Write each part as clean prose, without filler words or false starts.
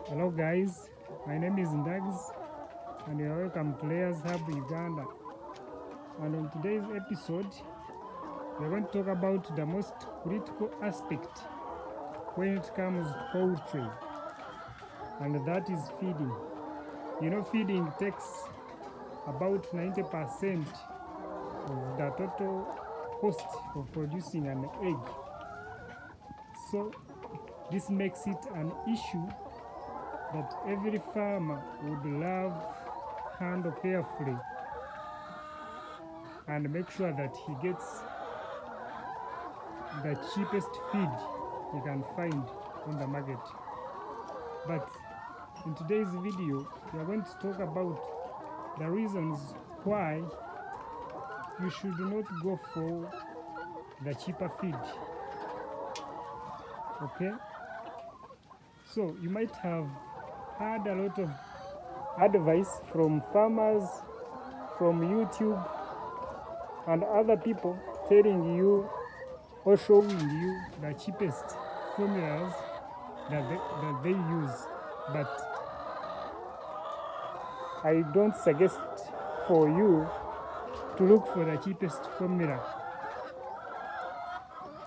Hello guys, my name is Ndags and you are welcome to Layers Hub Uganda. And on today's episode, we are going to talk about the most critical aspect when it comes to poultry, and that is feeding. You know, feeding takes about 90% of the total cost of producing an egg. So this makes it an issue that every farmer would love handle carefully and make sure that he gets the cheapest feed he can find on the market. But in today's video, we are going to talk about the reasons why you should not go for the cheaper feed. Okay? So you might have had a lot of advice from farmers, from YouTube, and other people telling you or showing you the cheapest formulas that they use. But I don't suggest for you to look for the cheapest formula.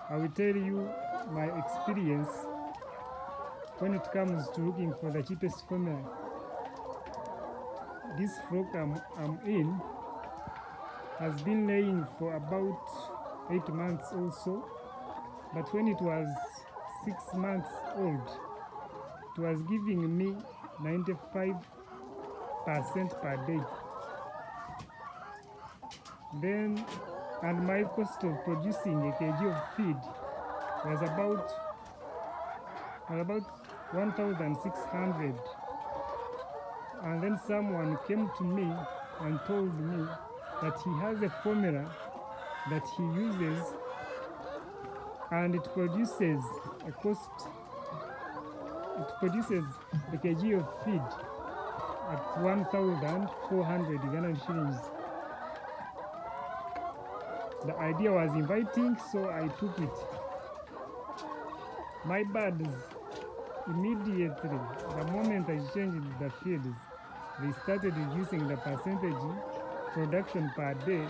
I will tell you my experience when it comes to looking for the cheapest formula. This flock I'm in has been laying for about 8 months or so, but when it was 6 months old, it was giving me 95% per day. Then, and my cost of producing a kg of feed was about 1,600. And then someone came to me and told me that he has a formula that he uses and it produces a kg of feed at 1,400 Ugandan shillings. The idea was inviting, so I took it. My birds, immediately, the moment I changed the feeds, they started reducing the percentage production per day,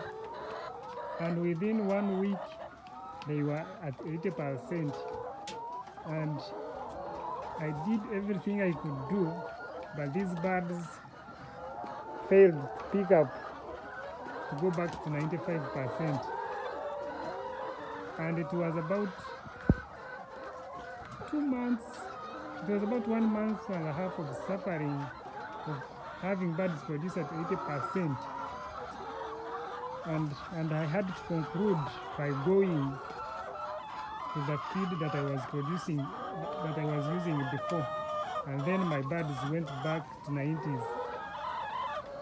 and within 1 week they were at 80%. And I did everything I could do, but these birds failed to pick up to go back to 95%. And it was about 2 months, it was about 1 month and a half of suffering of having birds produce at 80%. And I had to conclude by going to the feed that I was producing, that I was using before. And then my birds went back to 90s.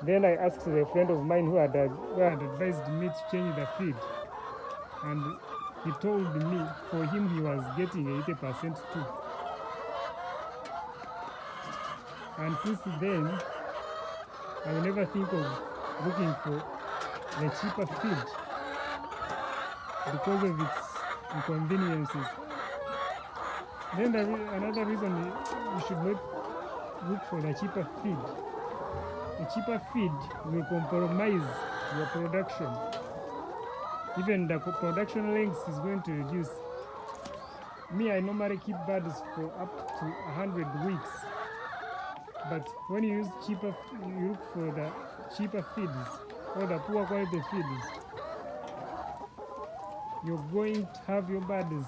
Then I asked a friend of mine who had advised me to change the feed. And he told me for him he was getting 80% too. And since then, I will never think of looking for the cheaper feed because of its inconveniences. Then another reason you should not look for the cheaper feed. The cheaper feed will compromise your production. Even the production length is going to reduce. Me, I normally keep birds for up to 100 weeks. But when you use cheaper, you look for the cheaper feeds or the poor quality feeds, you're going to have your birds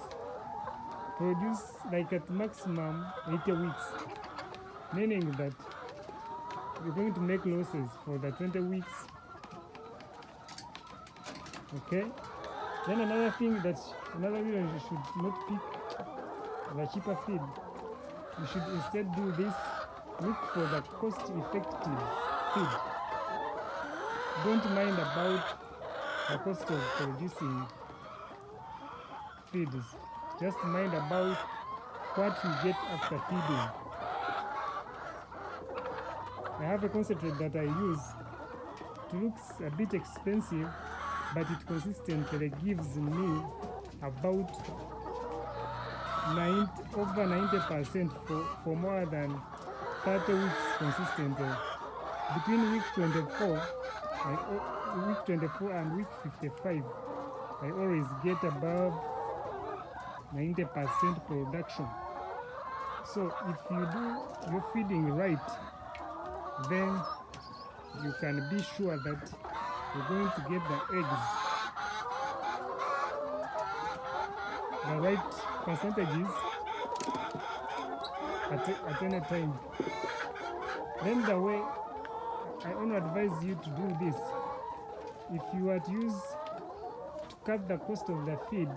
produce like at maximum 80 weeks, meaning that you're going to make losses for the 20 weeks. Okay? Then another reason you should not pick the cheaper feed. You should instead do this. Look for the cost-effective feed. Don't mind about the cost of producing feeds. Just mind about what you get after feeding. I have a concentrate that I use. It looks a bit expensive, but it consistently gives me about over 90% for more than 30 weeks consistently. Between week 24, week 24 and week 55, I always get above 90% production. So if you do your feeding right, then you can be sure that you're going to get the eggs, the right percentages at any time. Then the way I only advise you to do this, if you are to cut the cost of the feed,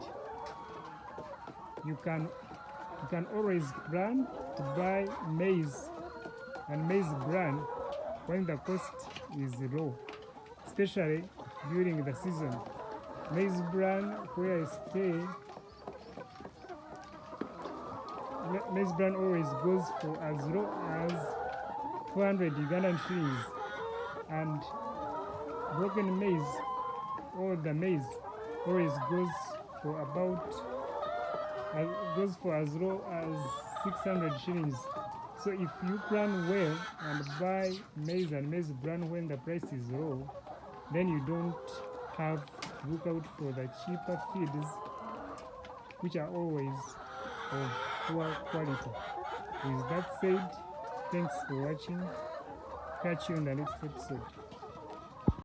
you can always plan to buy maize and maize bran when the cost is low, especially during the season. Maize bran, where I stay, maize bran always goes for as low as 400 Ugandan shillings, and broken maize or the maize always goes for as low as 600 shillings. So if you plan well and buy maize and maize bran when the price is low, then you don't have to look out for the cheaper feeds, which are always of poor quality. With that said, thanks for watching. Catch you in the next episode.